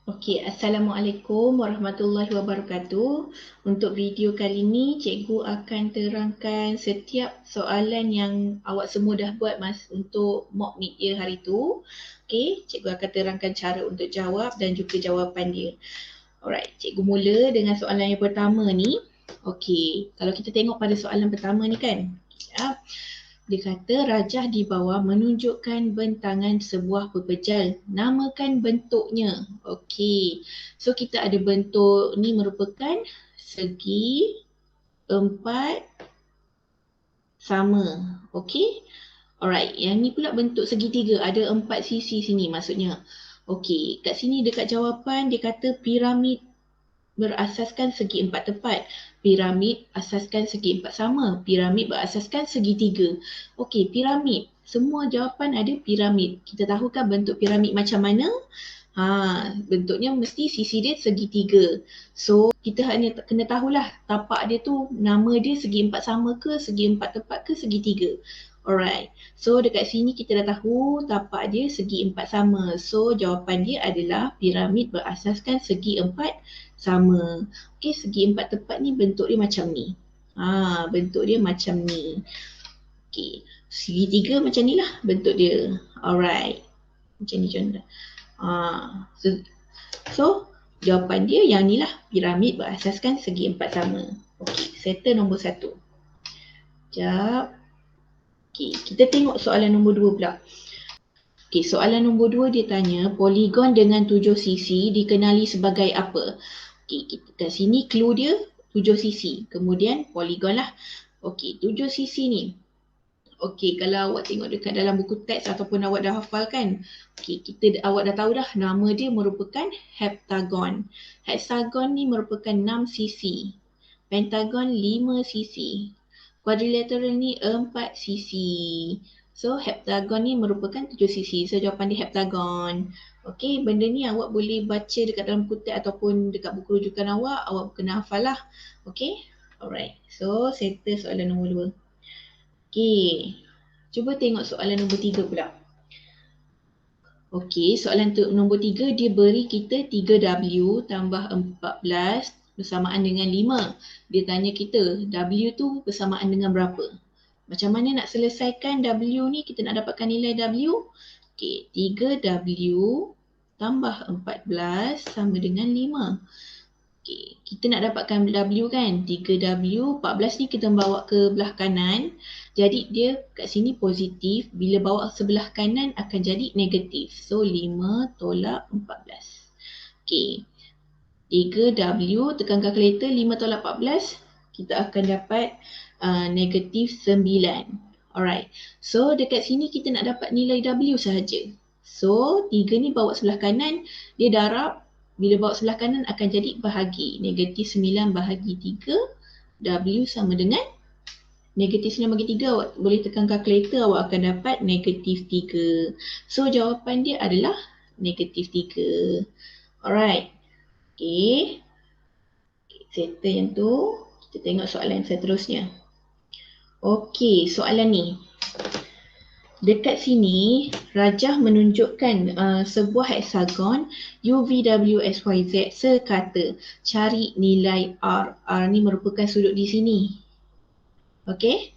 Okey, Assalamualaikum warahmatullahi wabarakatuh. Untuk video kali ini, cikgu akan terangkan setiap soalan yang awak semua dah buat untuk mock mid-year hari tu. Okey, cikgu akan terangkan cara untuk jawab dan juga jawapan dia. Alright, cikgu mula dengan soalan yang pertama ni. Okey, kalau kita tengok pada soalan pertama ni kan, sekejap. Dia kata rajah di bawah menunjukkan bentangan sebuah pepejal. Namakan bentuknya. Okey. So kita ada bentuk ni merupakan segi empat sama. Okey. Alright. Yang ni pula bentuk segitiga. Ada 4 sisi sini maksudnya. Okey. Kat sini dekat jawapan dia kata piramid berasaskan segi empat tepat. Piramid asaskan segi empat sama. Piramid berasaskan segitiga. Okey, piramid. Semua jawapan ada piramid. Kita tahu kan bentuk piramid macam mana? Bentuknya mesti sisi dia segitiga. So, kita hanya kena tahulah tapak dia tu nama dia segi empat sama ke, segi empat tepat ke, segitiga. Alright. So, dekat sini kita dah tahu tapak dia segi empat sama. So, jawapan dia adalah piramid berasaskan segi empat sama. Okey, segi empat tepat ni bentuk dia macam ni. Bentuk dia macam ni. Okey, segitiga macam ni lah bentuk dia. Alright. Macam ni contoh. So, jawapan dia yang ni lah. Piramid berasaskan segi empat sama. Okey, settle nombor 1. Sekejap. Okey, kita tengok soalan nombor 2 pula. Okey, soalan nombor 2 dia tanya poligon dengan 7 sisi dikenali sebagai apa? Okey, kita kat sini clue dia 7 sisi. Kemudian poligon lah. Okey, 7 sisi ni. Okey, kalau awak tengok dekat dalam buku teks ataupun awak dah hafal kan. Okey, awak dah tahu dah nama dia merupakan heptagon. Hexagon ni merupakan 6 sisi. Pentagon 5 sisi. Quadrilateral ni 4 sisi. So, heptagon ni merupakan 7 sisi. So, jawapan dia heptagon. Okey, benda ni awak boleh baca dekat dalam buku teks ataupun dekat buku rujukan awak kena hafal lah. Okey, alright. So, settle soalan nombor 2. Okey, cuba tengok soalan nombor 3 pula. Okey, soalan nombor 3 dia beri kita 3W tambah 14 bersamaan dengan 5. Dia tanya kita W tu bersamaan dengan berapa? Macam mana nak selesaikan W ni? Kita nak dapatkan nilai W. Okey, 3W tambah 14 sama dengan 5. Okey, kita nak dapatkan W kan? 3W, 14 ni kita bawa ke belah kanan. Jadi dia kat sini positif. Bila bawa sebelah kanan akan jadi negatif. So 5 tolak 14. Okey, 3W tekan kalkulator 5 tolak 14. Kita akan dapat negatif 9. Alright. So dekat sini kita nak dapat nilai W sahaja. So 3 ni bawa sebelah kanan, dia darab. Bila bawa sebelah kanan akan jadi bahagi. Negatif 9 bahagi 3. W sama dengan negatif 9 bahagi 3. Awak boleh tekan kalkulator, awak akan dapat negatif 3. So jawapan dia adalah negatif 3. Alright. Okay. Settle yang tu. Kita tengok soalan seterusnya. Okey, soalan ni. Dekat sini, rajah menunjukkan sebuah heksagon UVWXYZ sekata cari nilai R. R ni merupakan sudut di sini. Okey?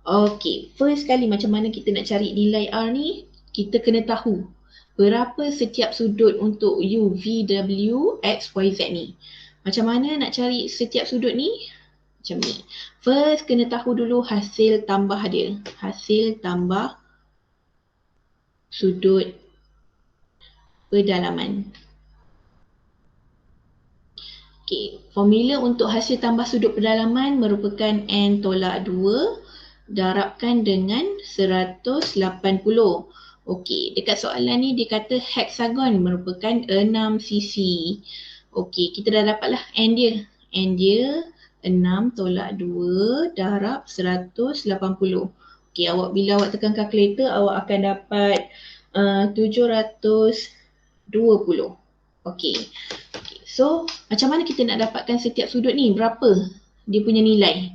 Okey, first kali macam mana kita nak cari nilai R ni? Kita kena tahu berapa setiap sudut untuk UVWXYZ ni. Macam mana nak cari setiap sudut ni? Macam ni. First kena tahu dulu hasil tambah dia. Hasil tambah sudut pedalaman. Okey, formula untuk hasil tambah sudut pedalaman merupakan N tolak 2 darabkan dengan 180. Okey, dekat soalan ni dia kata heksagon merupakan 6 sisi. Okey, kita dah dapatlah N dia. N dia 6 tolak 2 darab 180. Okey, bila awak tekan kalkulator, awak akan dapat 720. Okey. So, macam mana kita nak dapatkan setiap sudut ni? Berapa dia punya nilai?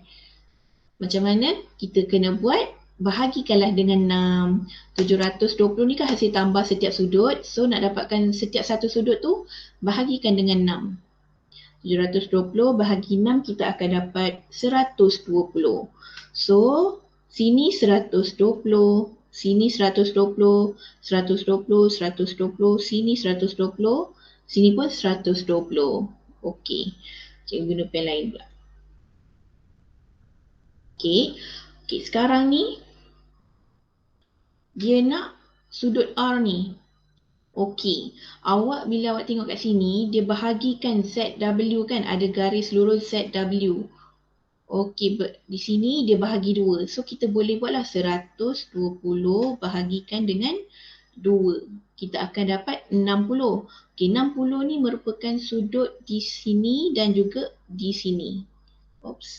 Macam mana? Kita kena buat bahagikanlah dengan 6. 720 ni kan hasil tambah setiap sudut. So nak dapatkan setiap satu sudut tu, bahagikan dengan 6. 720 bahagi 6 kita akan dapat 120. So sini 120, sini 120, 120, 120, sini 120, sini pun 120. Okey. Cikgu guna pen lain pula. Okey. Okey, sekarang ni dia nak sudut R ni. Okey, awak bila awak tengok kat sini, dia bahagikan ZW kan, ada garis lurus ZW. Okey, di sini dia bahagi 2. So kita boleh buatlah 120 bahagikan dengan 2. Kita akan dapat 60. Okey, 60 ni merupakan sudut di sini dan juga di sini. Oops,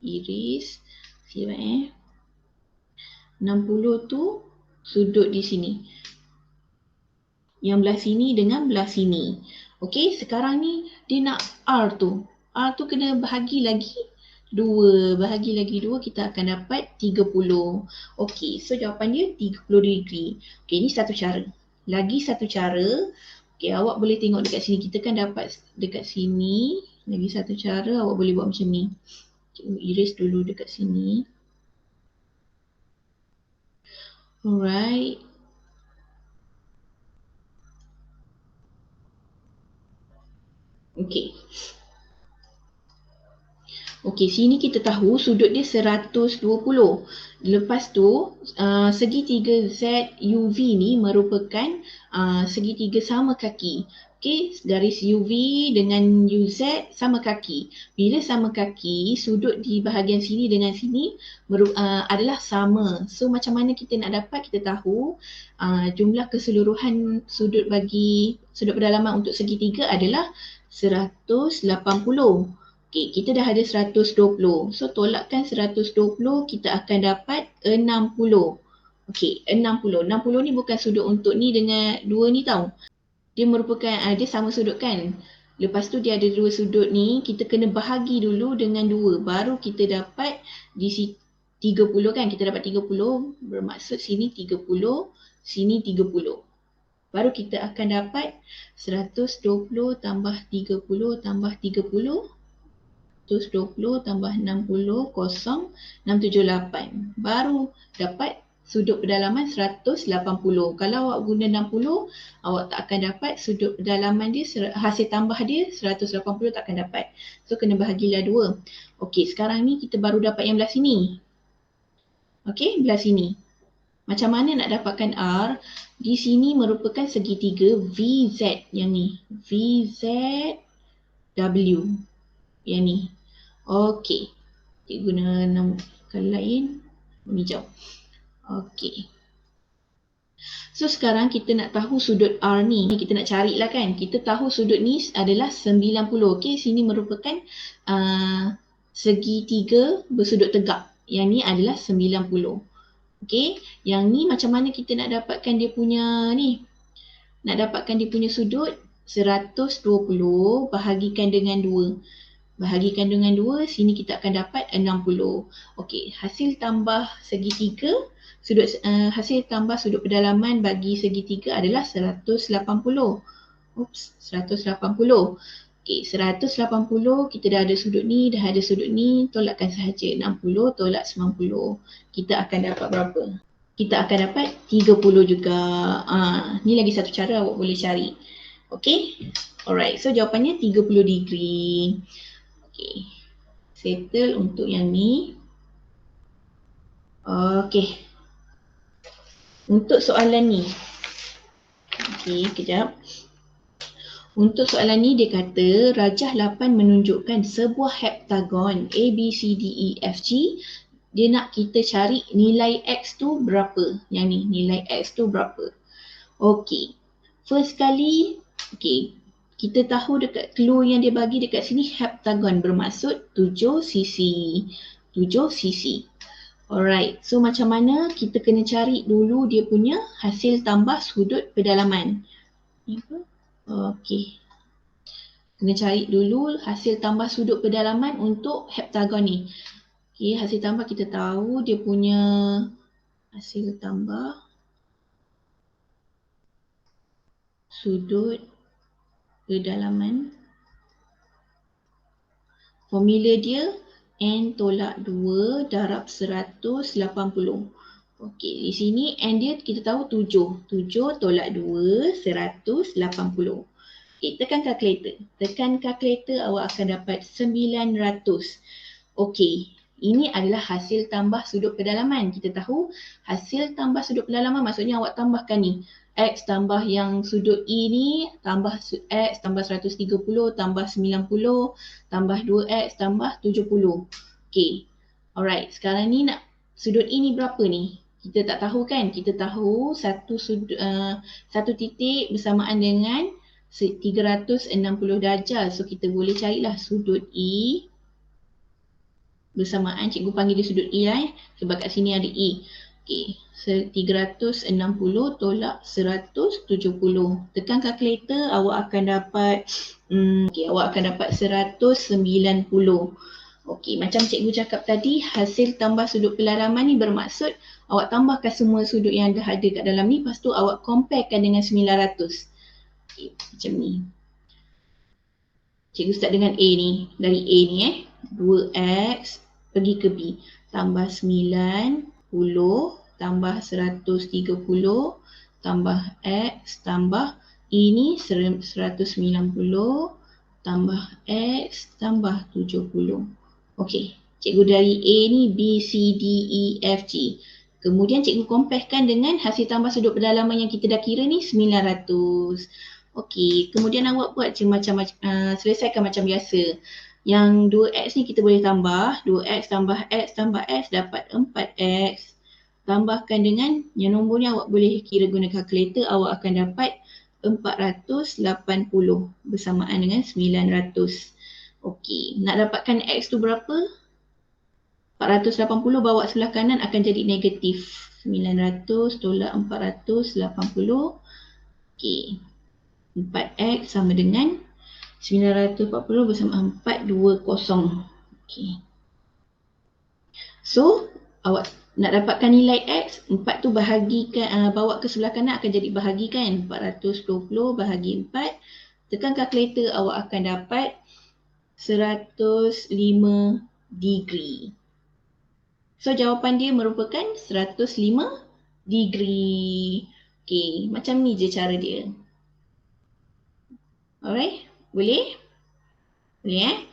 iris. Siap 60 tu sudut di sini. Yang belah sini dengan belah sini. Okey, sekarang ni dia nak R tu. R tu kena bahagi lagi 2. Bahagi lagi 2 kita akan dapat 30. Okey, so jawapan dia 30 degree. Okey, ini satu cara. Lagi satu cara. Okey, awak boleh tengok dekat sini. Kita kan dapat dekat sini. Lagi satu cara awak boleh buat macam ni. Cikgu iris dulu dekat sini. Alright. Okey. Okey, sini kita tahu sudut dia 120. Lepas tu, segitiga ZUV ni merupakan segitiga sama kaki. Okey, garis UV dengan UZ sama kaki. Bila sama kaki, sudut di bahagian sini dengan sini adalah sama. So, macam mana kita nak dapat? Kita tahu jumlah keseluruhan sudut bagi sudut pedalaman untuk segitiga adalah 180. Okey, kita dah ada 120. So, tolakkan 120, kita akan dapat 60. Okey, 60. 60 ni bukan sudut untuk ni dengan 2 ni tau. Dia merupakan, dia sama sudut kan. Lepas tu dia ada 2 sudut ni, kita kena bahagi dulu dengan 2. Baru kita dapat di sini 30 kan. Kita dapat 30, bermaksud sini 30, sini 30. Baru kita akan dapat 120 tambah 30 tambah 30. 120 tambah 60, kosong, 678. Baru dapat sudut pedalaman 180. Kalau awak guna 60, awak tak akan dapat sudut pedalaman dia, hasil tambah dia 180 tak akan dapat. So, kena bahagilah 2. Okey, sekarang ni kita baru dapat yang belah sini. Okey, belah sini. Macam mana nak dapatkan R? Di sini merupakan segitiga VZ yang ni. VZW yang ni. Okey. Cikgu guna kali lain. Hijau. Okey. So sekarang kita nak tahu sudut R ni. Kita nak carilah kan. Kita tahu sudut ni adalah 90. Okey, sini merupakan segitiga bersudut tegak. Yang ni adalah 90. Okey, yang ni macam mana kita nak dapatkan dia punya ni? Nak dapatkan dia punya sudut 120 bahagikan dengan 2. Bahagikan dengan 2, sini kita akan dapat 60. Okey, hasil tambah segitiga, hasil tambah sudut pedalaman bagi segitiga adalah 180. Oops, 180. Okey, 180 kita dah ada sudut ni, dah ada sudut ni, tolakkan sahaja. 60 tolak 90. Kita akan dapat berapa? Kita akan dapat 30 juga. Ni lagi satu cara awak boleh cari. Okey? Alright, so jawapannya 30 degree. Okey. Settle untuk yang ni. Okey. Untuk soalan ni. Okey, kejap. Untuk soalan ni dia kata rajah 8 menunjukkan sebuah heptagon A, B, C, D, E, F, G. Dia nak kita cari nilai X tu berapa. Yang ni, nilai X tu berapa. Okey. First kali, okey. Kita tahu dekat clue yang dia bagi dekat sini heptagon bermaksud 7 sisi. 7 sisi. Alright, so macam mana kita kena cari dulu dia punya hasil tambah sudut pedalaman. Ni apa? Okey. Kena cari dulu hasil tambah sudut pedalaman untuk heptagon ni. Okey, hasil tambah kita tahu dia punya hasil tambah sudut kedalaman. Formula dia N tolak 2 darab 180. Okey, di sini N dia kita tahu 7. 7 tolak 2, 180. Okey, tekan kalkulator. Tekan kalkulator, awak akan dapat 900. Okey, ini adalah hasil tambah sudut kedalaman. Kita tahu hasil tambah sudut kedalaman maksudnya awak tambahkan ni. X tambah yang sudut E ni, tambah X tambah 130, tambah 90, tambah 2X, tambah 70. Okey, alright. Sekarang ni nak sudut E ni berapa ni? Kita tak tahu kan? Kita tahu satu titik bersamaan dengan 360 darjah. So kita boleh carilah sudut E bersamaan, cikgu panggil dia sudut E lah sebab kat sini ada E. Okey, 360 tolak 170. Tekan kalkulator, awak akan dapat awak akan dapat 190. Okey, macam cikgu cakap tadi, hasil tambah sudut kedalaman ni bermaksud awak tambahkan semua sudut yang dah ada kat dalam ni, lepas tu awak comparekan dengan 900. Okey, macam ni. Cikgu start dengan A ni. Dari A ni 2X pergi ke B. Tambah 90 tambah 130 tambah X tambah E ni 190 tambah X tambah 70. Okey, cikgu dari A ni B, C, D, E, F, G. Kemudian cikgu comparekan dengan hasil tambah sudut kedalaman yang kita dah kira ni 900. Okey, kemudian awak buat selesaikan macam biasa. Yang 2X ni kita boleh tambah. 2X tambah X tambah X dapat 4X. Tambahkan dengan yang nombornya awak boleh kira guna kalkulator. Awak akan dapat 480 bersamaan dengan 900. Okey, nak dapatkan X tu berapa? 480 bawa sebelah kanan akan jadi negatif. 900 tolak 480. Okey. 4X sama dengan 940 bersama 420. Okey. So, awak nak dapatkan nilai X, 4 tu bahagikan, bawa ke sebelah kanan akan jadi bahagikan. 420 bahagi 4. Tekan kalkulator, awak akan dapat 105 degree. So, jawapan dia merupakan 105 degree. Okey, macam ni je cara dia. Alright, boleh? Boleh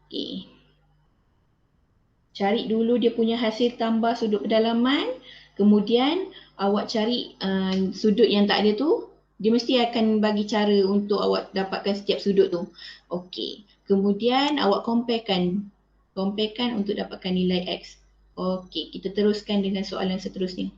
Okey. Cari dulu dia punya hasil tambah sudut kedalaman. Kemudian awak cari sudut yang tak ada tu. Dia mesti akan bagi cara untuk awak dapatkan setiap sudut tu. Okey. Kemudian awak comparekan. Comparekan untuk dapatkan nilai X. Okey, kita teruskan dengan soalan seterusnya.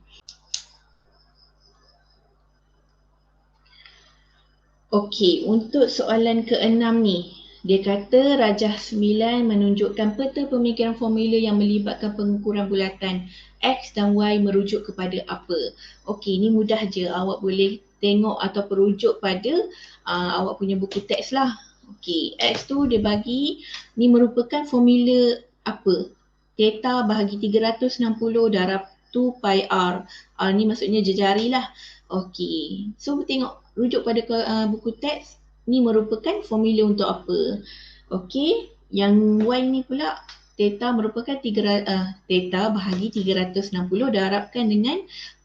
Okey, untuk soalan ke-6 ni, dia kata rajah 9 menunjukkan peta pemikiran formula yang melibatkan pengukuran bulatan X dan Y merujuk kepada apa. Okey, ni mudah je. Awak boleh tengok atau perujuk pada awak punya buku teks lah. Okey, X tu dia bagi, ni merupakan formula apa? Theta bahagi 360 darab 2 pi R. R ni maksudnya jejari lah. Okey, so tengok rujuk pada buku teks, ni merupakan formula untuk apa. Okey, yang Y ni pula theta merupakan theta bahagi 360 darabkan dengan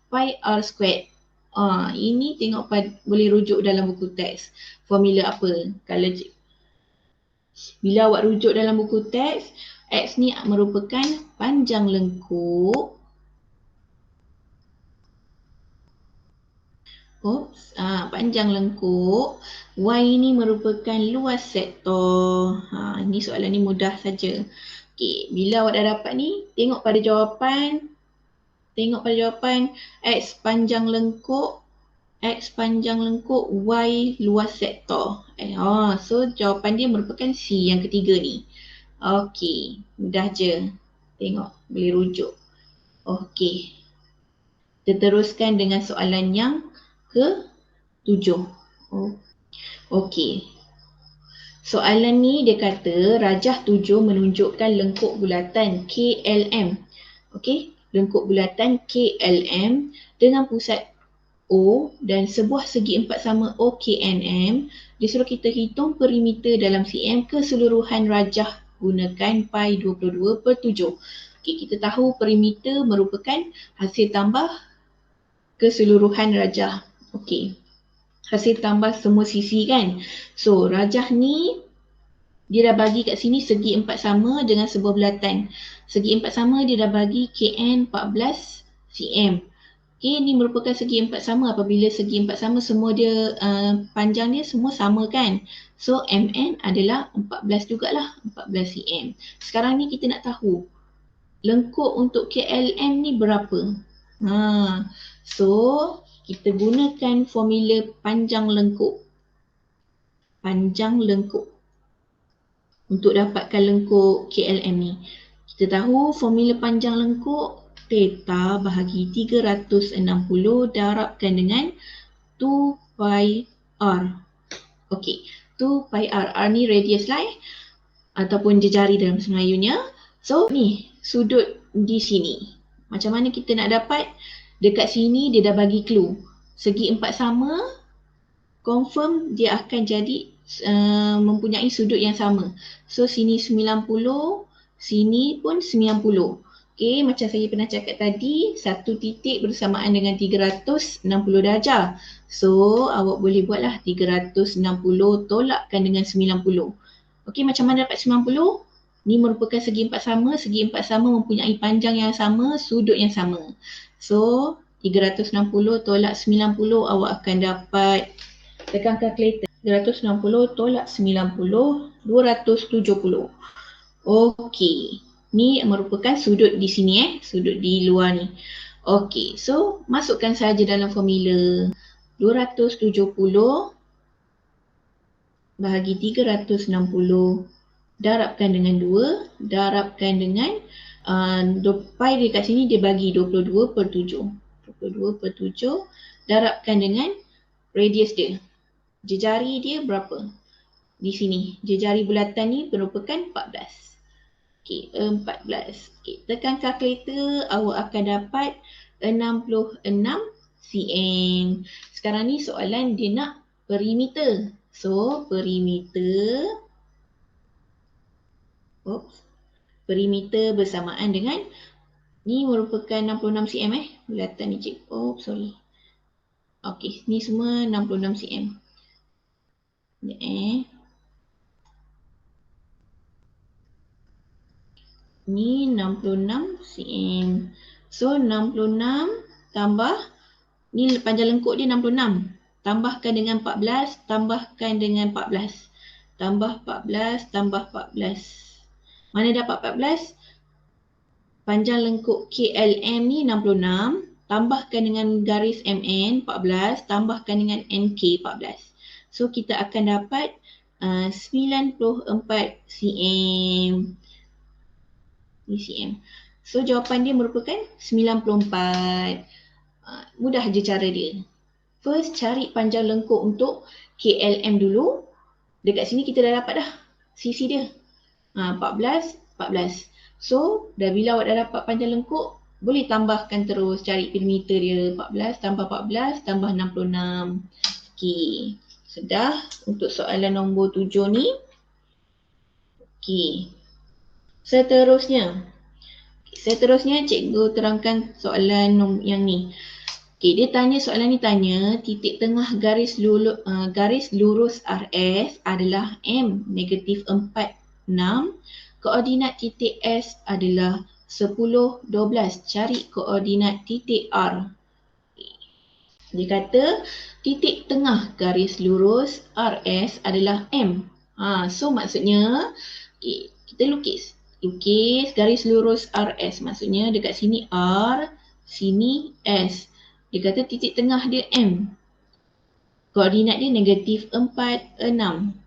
pi R squared. Ini tengok boleh rujuk dalam buku teks. Formula apa? Kalau bila awak rujuk dalam buku teks, X ni merupakan panjang lengkuk panjang lengkuk. Y ini merupakan luas sektor. Ini soalan ni mudah saja. Okey, bila awak dah dapat ni, tengok pada jawapan. Tengok pada jawapan X panjang lengkuk, X panjang lengkuk, Y luas sektor. So jawapan dia merupakan C yang ketiga ni. Okey, mudah je. Tengok, boleh rujuk. Okey. Kita teruskan dengan soalan yang ke-7. Okey. Soalan ni dia kata rajah 7 menunjukkan lengkuk bulatan KLM. Okey. lengkuk bulatan KLM dengan pusat O dan sebuah segi empat sama OKNM, disuruh kita hitung perimeter dalam cm keseluruhan rajah gunakan pi 22/7. Okay, kita tahu perimeter merupakan hasil tambah keseluruhan rajah. Okey. Hasil tambah semua sisi kan. So, rajah ni dia dah bagi kat sini segi empat sama dengan sebuah bulatan. Segi empat sama dia dah bagi KN 14 cm. Okay, ni merupakan segi empat sama. Apabila segi empat sama semua dia panjang dia semua sama kan. So, MN adalah 14 jugalah, 14 cm. Sekarang ni kita nak tahu lengkuk untuk KLM ni berapa. So, kita gunakan formula panjang lengkuk. Panjang lengkuk untuk dapatkan lengkuk KLM ni. Kita tahu formula panjang lengkuk theta bahagi 360 darabkan dengan 2 pi r. Okey, 2 pi r. R ni radius lah ataupun jejari dalam Melayunya. So, ni sudut di sini. Macam mana kita nak dapat? Dekat sini dia dah bagi clue. Segi empat sama, confirm dia akan jadi mempunyai sudut yang sama. So, sini 90, sini pun 90. Okay, macam saya pernah cakap tadi, satu titik bersamaan dengan 360 darjah. So, awak boleh buatlah 360 tolakkan dengan 90. Okay, macam mana dapat 90? Ni merupakan segi empat sama mempunyai panjang yang sama, sudut yang sama. So, 360 tolak 90 awak akan dapat, tekan kalkulator, 360 tolak 90, 270. Okey, ni merupakan sudut di sini sudut di luar ni. Okey, so masukkan saja dalam formula 270 bahagi 360 darabkan dengan 2, darabkan dengan pi dekat sini dia bagi 22/7. 22/7 darabkan dengan radius dia. Jejari dia berapa? Di sini. Jejari bulatan ni merupakan 14. Okey, 14. Okey, tekan kalkulator, awak akan dapat 66 cm. Sekarang ni soalan dia nak perimeter. So, perimeter bersamaan dengan ni merupakan 66 cm bulatan ni cik. Sorry. Okey, ni semua 66 cm. Ni 66 cm. So 66 tambah ni panjang lengkuk dia 66. Tambahkan dengan 14, tambahkan dengan 14. Tambah 14, tambah 14. Mana dapat 14? Panjang lengkuk KLM ni 66, tambahkan dengan garis MN 14, tambahkan dengan NK 14. So kita akan dapat 94 cm. Ni cm. So jawapan dia merupakan 94. Mudah je cara dia. First cari panjang lengkuk untuk KLM dulu. Dekat sini kita dah dapat dah sisi dia. 14, 14. So, bila awak dah dapat panjang lengkuk, boleh tambahkan terus cari perimeter dia. 14 tambah 14 tambah 66. Okey. Sudah untuk soalan nombor 7 ni. Okey. Seterusnya cikgu terangkan soalan yang ni. Okey, dia tanya soalan ni tanya titik tengah garis lurus RS adalah M -4, 6. Koordinat titik S adalah 10, 12. Cari koordinat titik R. Dia kata titik tengah garis lurus RS adalah M. So maksudnya kita lukis garis lurus RS. Maksudnya dekat sini R, sini S. Dia kata titik tengah dia M. Koordinat dia -4, 6.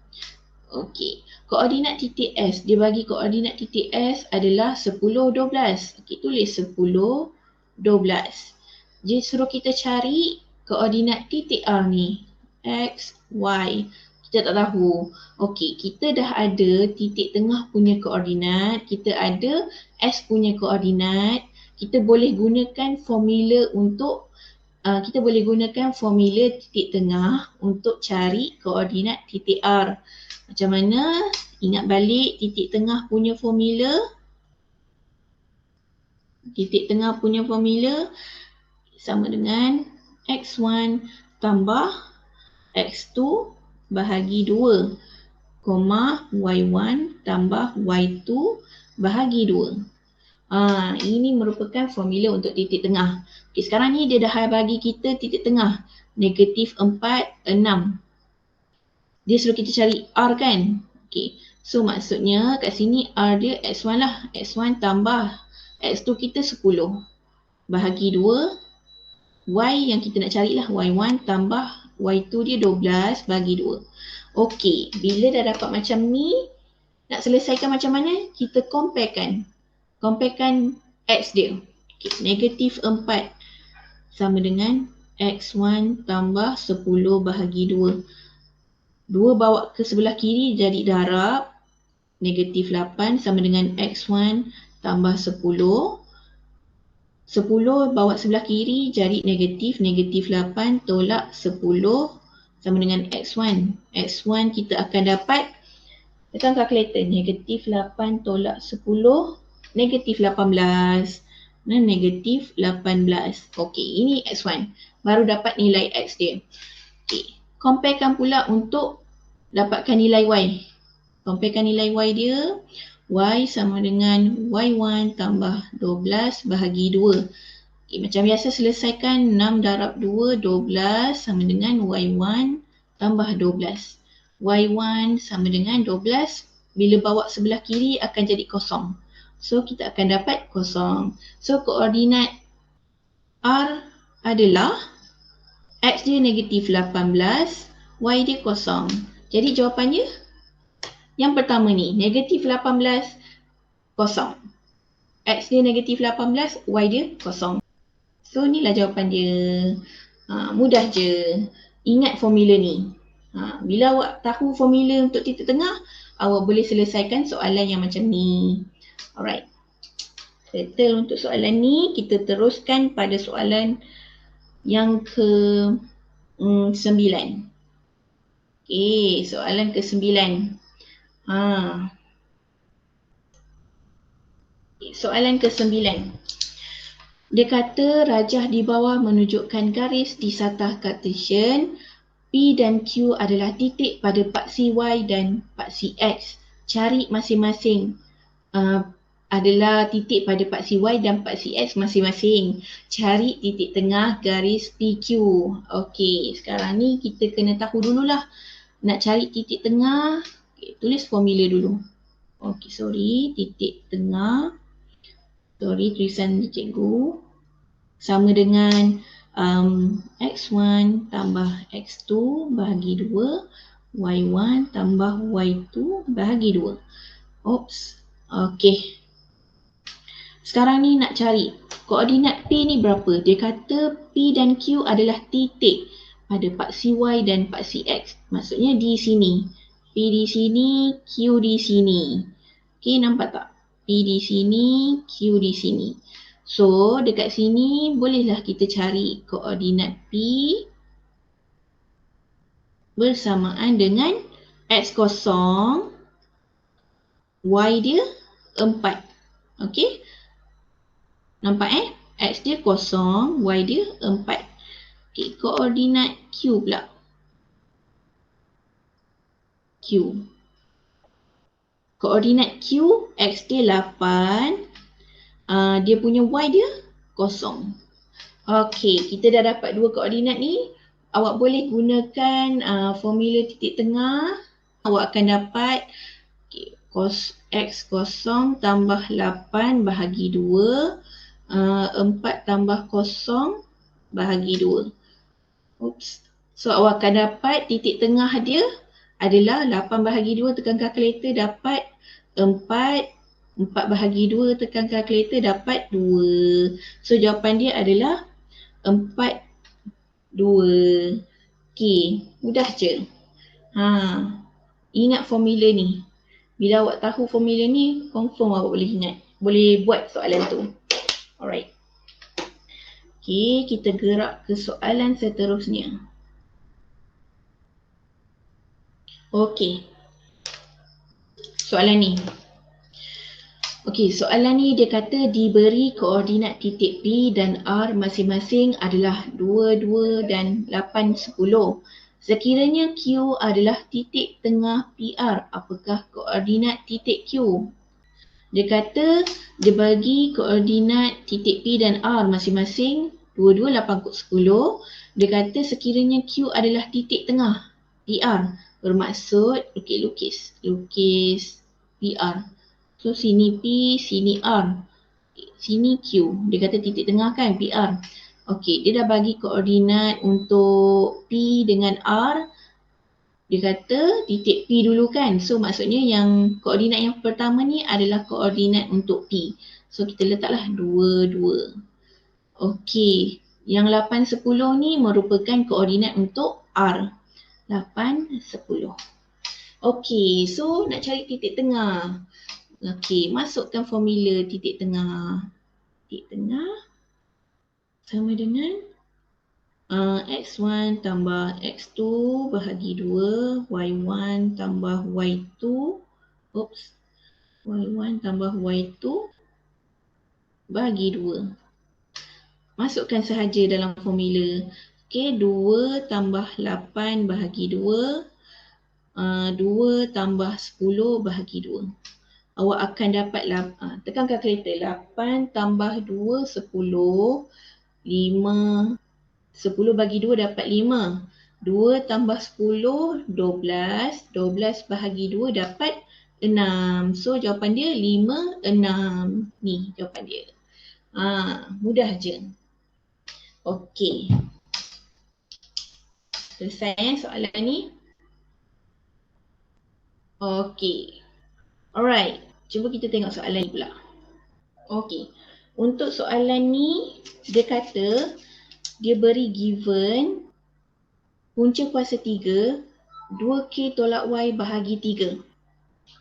Okey. Koordinat titik S, dia bagi koordinat titik S adalah 10, 12. Okey, tulis 10, 12. Dia suruh kita cari koordinat titik R ni. X, Y. Kita tak tahu. Okey, kita dah ada titik tengah punya koordinat. Kita ada S punya koordinat. kita boleh gunakan formula untuk kita boleh gunakan formula titik tengah untuk cari koordinat titik R. Macam mana? Ingat balik titik tengah punya formula. Titik tengah punya formula sama dengan X1 tambah X2 bahagi 2, Y1 tambah Y2 bahagi 2. Ini merupakan formula untuk titik tengah. Okay, sekarang ni dia dah bagi kita titik tengah. Negatif 4, 6. Dia suruh kita cari R kan? Okay. So maksudnya kat sini R dia X1 lah. X1 tambah X2 kita 10. Bahagi 2. Y yang kita nak cari lah. Y1 tambah Y2 dia 12 bahagi 2. Okay. Bila dah dapat macam ni, nak selesaikan macam mana? Kita comparekan. Comparekan X dia. Okay. Negatif 4 sama dengan X1 tambah 10 bahagi 2. 2 bawa ke sebelah kiri jadi darab. Negatif 8 sama dengan X1 tambah 10. 10 bawa sebelah kiri jadi negatif. Negatif 8 tolak 10 sama dengan X1. X1 kita akan dapat, tekan kalkulator, negatif 8 tolak 10, negatif 18. Negatif 18. Okey, ini X1. Baru dapat nilai X dia. Okey. Comparekan pula untuk dapatkan nilai Y. Comparekan nilai Y dia. Y sama dengan Y1 tambah 12 bahagi 2. Okay, macam biasa selesaikan 6 darab 2, 12 sama dengan Y1 tambah 12. Y1 sama dengan 12. Bila bawa sebelah kiri akan jadi kosong. So kita akan dapat kosong. So koordinat R adalah X dia negatif 18, Y dia kosong. Jadi jawapannya yang pertama ni, negatif 18, kosong. X dia negatif 18, Y dia kosong. So inilah jawapan dia. Mudah je. Ingat formula ni. Bila awak tahu formula untuk titik tengah, awak boleh selesaikan soalan yang macam ni. Alright. Settle untuk soalan ni. Kita teruskan pada soalan yang ke-9. Okay, soalan ke-9. Soalan ke-9. Dia kata rajah di bawah menunjukkan garis di satah Cartesian. P dan Q adalah titik pada paksi Y dan paksi X. Cari masing-masing adalah titik pada paksi Y dan paksi X masing-masing. Cari titik tengah garis PQ. Okey, sekarang ni kita kena tahu dululah. Nak cari titik tengah, okay, tulis formula dulu. Okey, sorry, titik tengah. Sorry, tulisan cikgu. Sama dengan X1 tambah X2 bahagi 2. Y1 tambah Y2 bahagi 2. Oops, okey. Sekarang ni nak cari koordinat P ni berapa? Dia kata P dan Q adalah titik pada paksi Y dan paksi X. Maksudnya di sini. P di sini, Q di sini. Okey, nampak tak? P di sini, Q di sini. So, dekat sini bolehlah kita cari koordinat P bersamaan dengan X kosong, Y dia 4. Okey? Nampak X dia kosong, Y dia 4. Okay, koordinat Q pula. Q. Koordinat Q, X dia 8. Dia punya Y dia kosong. Okey, kita dah dapat dua koordinat ni. Awak boleh gunakan formula titik tengah. Awak akan dapat X kosong tambah 8 bahagi 2. 4 tambah kosong bahagi 2. Oops. So awak akan dapat titik tengah dia adalah 8 bahagi 2 tekan kalkulator dapat 4. 4 bahagi 2 tekan kalkulator dapat 2. So jawapan dia adalah 4, 2. Okey, mudah je. Ingat formula ni. Bila awak tahu formula ni, confirm awak boleh ingat. Boleh buat soalan tu. Alright. Okay, kita gerak ke soalan seterusnya. Okay. Soalan ni. Okey, soalan ni dia kata diberi koordinat titik P dan R masing-masing adalah 2, 2 dan 8, 10. Sekiranya Q adalah titik tengah PR, apakah koordinat titik Q? Dia kata dia bagi koordinat titik P dan R masing-masing 2, 2, 8, 10. Dia kata sekiranya Q adalah titik tengah PR, bermaksud lukis PR. So sini P, sini R, sini Q. Dia kata titik tengah kan PR. Okey, dia dah bagi koordinat untuk P dengan R. Dia kata titik P dulu kan. So maksudnya yang koordinat yang pertama ni adalah koordinat untuk P. So kita letaklah 2, 2. Okey, yang 8, 10 ni merupakan koordinat untuk R. 8, 10. Okey, so nak cari titik tengah. Okey, masukkan formula titik tengah. Titik tengah sama dengan X1 tambah X2 bahagi 2, Y1 tambah Y2. Y1 tambah Y2 bahagi 2. Masukkan sahaja dalam formula. Okey, 2 tambah 8 bahagi 2. 2 tambah 10 bahagi 2. Awak akan dapat, tekan kalkulator, 8 tambah 2, 10, 5, 10 bagi 2 dapat 5. 2 tambah 10, 12, 12 bahagi 2 dapat 6. So jawapan dia 5, 6. Ni jawapan dia. Mudah je. Okey. Selesai soalan ni? Okey. Alright, cuba kita tengok soalan ni pula. Okey, untuk soalan ni dia kata dia beri given punca kuasa 3, 2K tolak Y bahagi 3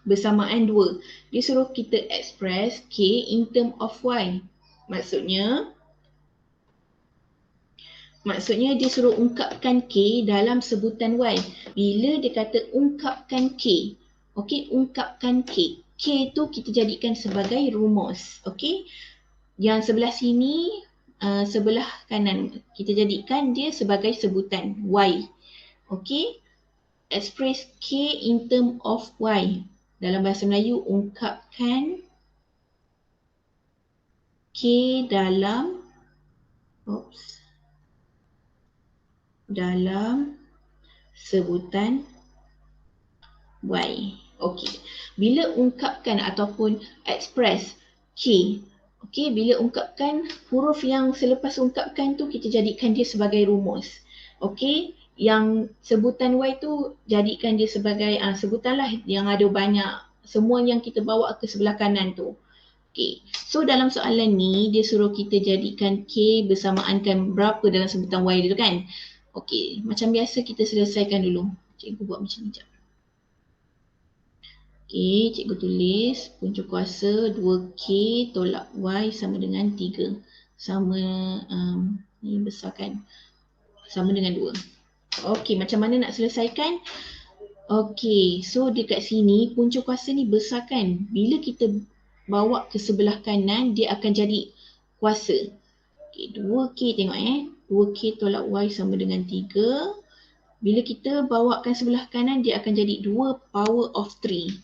bersamaan 2. Dia suruh kita express K in term of Y. Maksudnya dia suruh ungkapkan K dalam sebutan Y. Bila dia kata ungkapkan K, okey, ungkapkan K. K tu kita jadikan sebagai rumus, okey. Yang sebelah sini, sebelah kanan, kita jadikan dia sebagai sebutan Y. Okey. Express K in term of Y. Dalam bahasa Melayu, ungkapkan K dalam sebutan Y. Okey. Bila ungkapkan ataupun express K, okey, bila ungkapkan huruf yang selepas ungkapkan tu kita jadikan dia sebagai rumus. Okey, yang sebutan Y tu jadikan dia sebagai sebutanlah yang ada banyak, semua yang kita bawa ke sebelah kanan tu. Okey. So dalam soalan ni dia suruh kita jadikan K bersamaankan berapa dalam sebutan Y dia tu kan. Okey, macam biasa kita selesaikan dulu. Cikgu buat macam ni jap. Okey, cikgu tulis punca kuasa 2K tolak Y sama dengan 3. Sama, ni besarkan. Sama dengan 2. Okey, macam mana nak selesaikan? Okey, so dekat sini punca kuasa ni besarkan. Bila kita bawa ke sebelah kanan, dia akan jadi kuasa. Okey, 2K tengok 2K tolak Y sama dengan 3. Bila kita bawakan sebelah kanan, dia akan jadi 2 power of 3.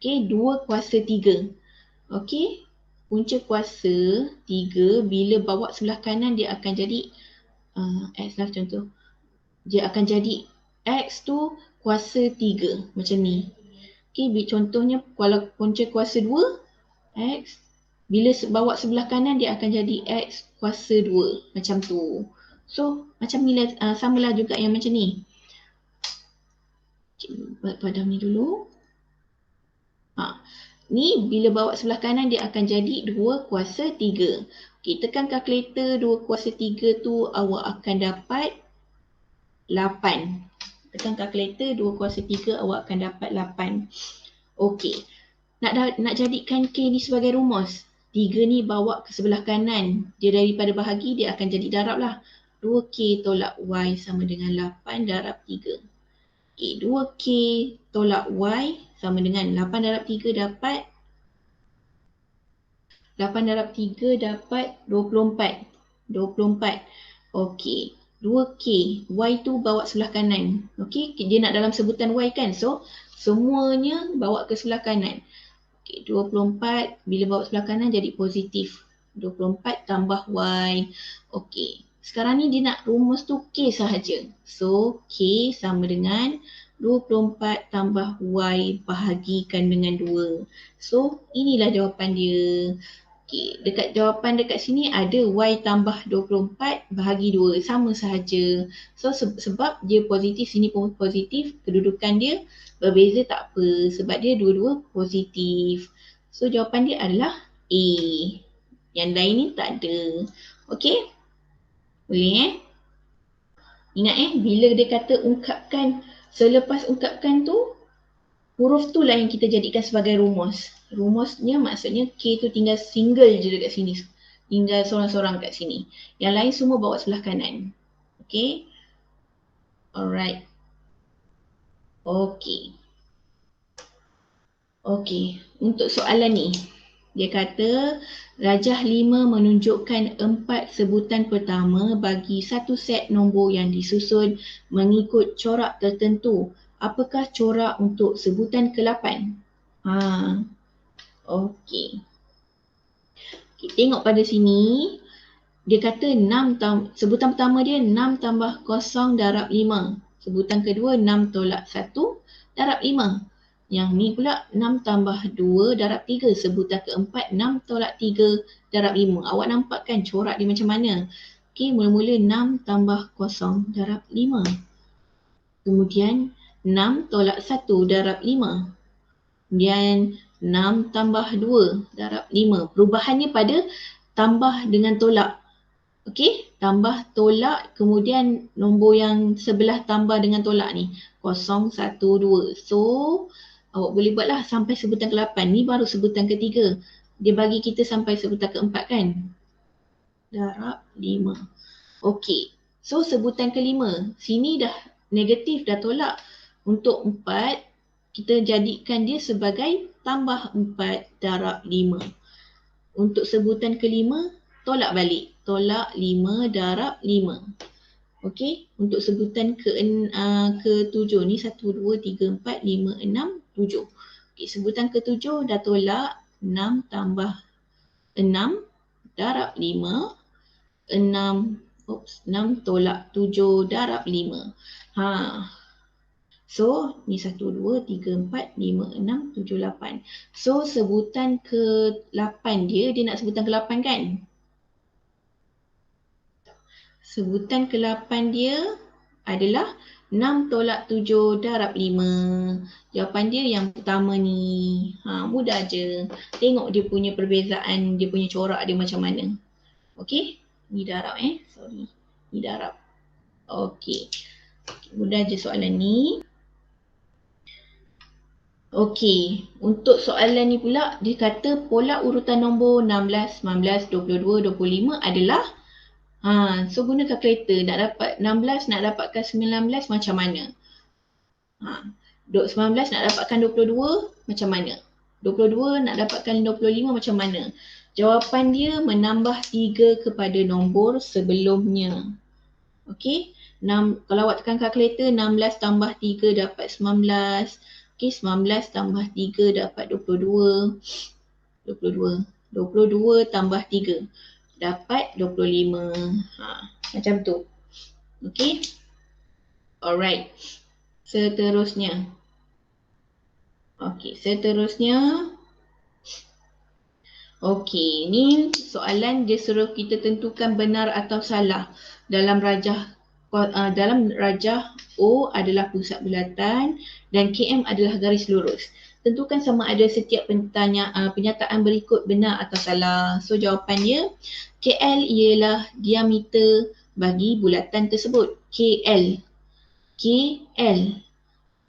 Okey, 2 kuasa 3. Okey, punca kuasa 3 bila bawa sebelah kanan dia akan jadi X lah contoh. Dia akan jadi X tu kuasa 3 macam ni. Okey, contohnya kalau punca kuasa 2 X, bila bawa sebelah kanan dia akan jadi X kuasa 2 macam tu. So macam ni samalah juga yang macam ni. Cikgu padam ni dulu. Ni bila bawa sebelah kanan dia akan jadi 2 kuasa 3. Okey, tekan kalkulator 2 kuasa 3 tu awak akan dapat 8. Tekan kalkulator 2 kuasa 3 awak akan dapat 8. Okey, nak jadikan K ni sebagai rumus. 3 ni bawa ke sebelah kanan. Dia daripada bahagi, dia akan jadi darab lah. 2K tolak Y sama dengan 8 darab 3. Okay, 2K tolak Y sama dengan 8 darab 3 dapat 8 darab 3 dapat 24. 24. Okey. 2K. Y tu bawa sebelah kanan. Okey. Dia nak dalam sebutan Y kan. So, semuanya bawa ke sebelah kanan. Okey. 24 bila bawa sebelah kanan jadi positif. 24 tambah Y. Okey. Sekarang ni dia nak rumus tu K sahaja. So, K sama dengan 24 tambah Y bahagikan dengan 2. So, inilah jawapan dia. Okay, dekat jawapan dekat sini ada Y tambah 24 bahagi 2. Sama sahaja. So, sebab dia positif, sini pun positif, kedudukan dia berbeza tak apa. Sebab dia dua-dua positif. So, jawapan dia adalah A. Yang lain ni tak ada. Okay? Boleh Ingat bila dia kata ungkapkan, selepas ungkapkan tu, huruf tu lah yang kita jadikan sebagai rumus. Rumusnya maksudnya K tu tinggal single je dekat sini. Tinggal seorang-seorang kat sini. Yang lain semua bawa sebelah kanan. Okay. Alright. Okay. Okay. Untuk soalan ni. Dia kata rajah 5 menunjukkan 4 sebutan pertama bagi satu set nombor yang disusun mengikut corak tertentu. Apakah corak untuk sebutan ke-8? Okey. Tengok pada sini. Dia kata sebutan pertama dia 6 tambah 0 darab 5. Sebutan kedua 6 tolak 1 darab 5. Yang ni pula 6 tambah 2 darab 3. Sebutan keempat 6 tolak 3 darab 5. Awak nampak kan corak dia macam mana? Okey, mula-mula 6 tambah 0 darab 5. Kemudian 6 tolak 1 darab 5. Kemudian 6 tambah 2 darab 5. Perubahannya pada tambah dengan tolak. Okey, tambah tolak, kemudian nombor yang sebelah tambah dengan tolak ni. 0, 1, 2. So, awak boleh buatlah sampai sebutan ke-8. Ni baru sebutan ketiga. Dia bagi kita sampai sebutan ke-4 kan? Darab 5. Okey, so sebutan ke-5. Sini dah negatif, dah tolak. Untuk 4, kita jadikan dia sebagai tambah 4 darab 5. Untuk sebutan ke-5, tolak balik. Tolak 5 darab 5. Okey, untuk sebutan ke-7 ni 1, 2, 3, 4, 5, 6, 7. Okey, sebutan ke-7 dah tolak 6 tambah 6 darab 5. 6 tolak 7 darab 5. So, ni 1, 2, 3, 4, 5, 6, 7, 8. So, sebutan ke-8 dia nak sebutan ke-8 kan? Sebutan ke-8 dia adalah 6 tolak 7 darab 5. Jawapan dia yang pertama ni. Mudah je. Tengok dia punya perbezaan, dia punya corak dia macam mana. Okey? Ni darab sorry. Ni darab. Okey. Mudah je soalan ni. Okey, untuk soalan ni pula dia kata pola urutan nombor 16, 19, 22, 25 adalah so guna kalkulator nak dapat 16 nak dapatkan 19 macam mana? 19 nak dapatkan 22 macam mana? 22 nak dapatkan 25 macam mana? Jawapan dia menambah 3 kepada nombor sebelumnya. Okey, kalau awak tekan kalkulator 16 tambah 3 dapat 19. Okey, 19 tambah 3 dapat 22. 22 tambah 3 dapat 25. Macam tu. Okey. Alright. Seterusnya. Okey, seterusnya. Okey, ni soalan dia suruh kita tentukan benar atau salah dalam rajah O adalah pusat bulatan dan KM adalah garis lurus. Tentukan sama ada setiap penyataan berikut benar atau salah. So jawapannya KL ialah diameter bagi bulatan tersebut. KL.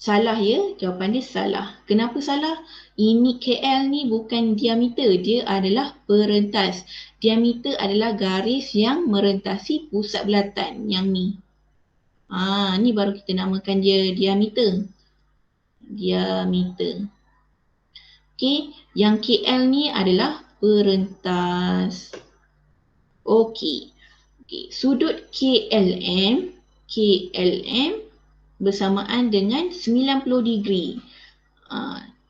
Salah ya, jawapan dia salah. Kenapa salah? Ini KL ni bukan diameter, dia adalah perentas. Diameter adalah garis yang merentasi pusat belatan yang ni. Ni baru kita namakan dia diameter. Diameter. Okey, yang KL ni adalah perentas. Okey. Sudut KLM bersamaan dengan 90 degree.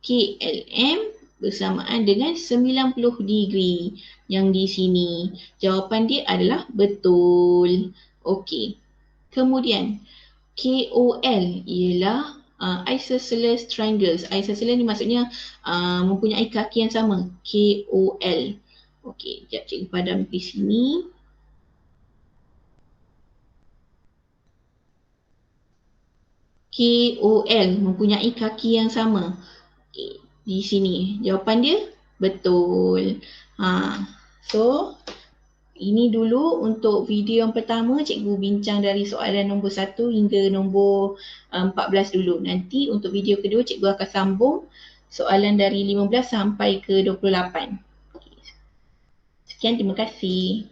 KLM bersamaan dengan 90 degree yang di sini. Jawapan dia adalah betul. Okey. Kemudian KOL ialah isosceles triangles. Isosceles ni maksudnya mempunyai kaki yang sama. KOL. Okey, sekejap cikgu padam di sini. KOL mempunyai kaki yang sama. Okay, di sini jawapan dia betul. So ini dulu untuk video yang pertama, cikgu bincang dari soalan nombor 1 hingga nombor 14 dulu. Nanti untuk video kedua cikgu akan sambung soalan dari 15 sampai ke 28. Sekian, terima kasih.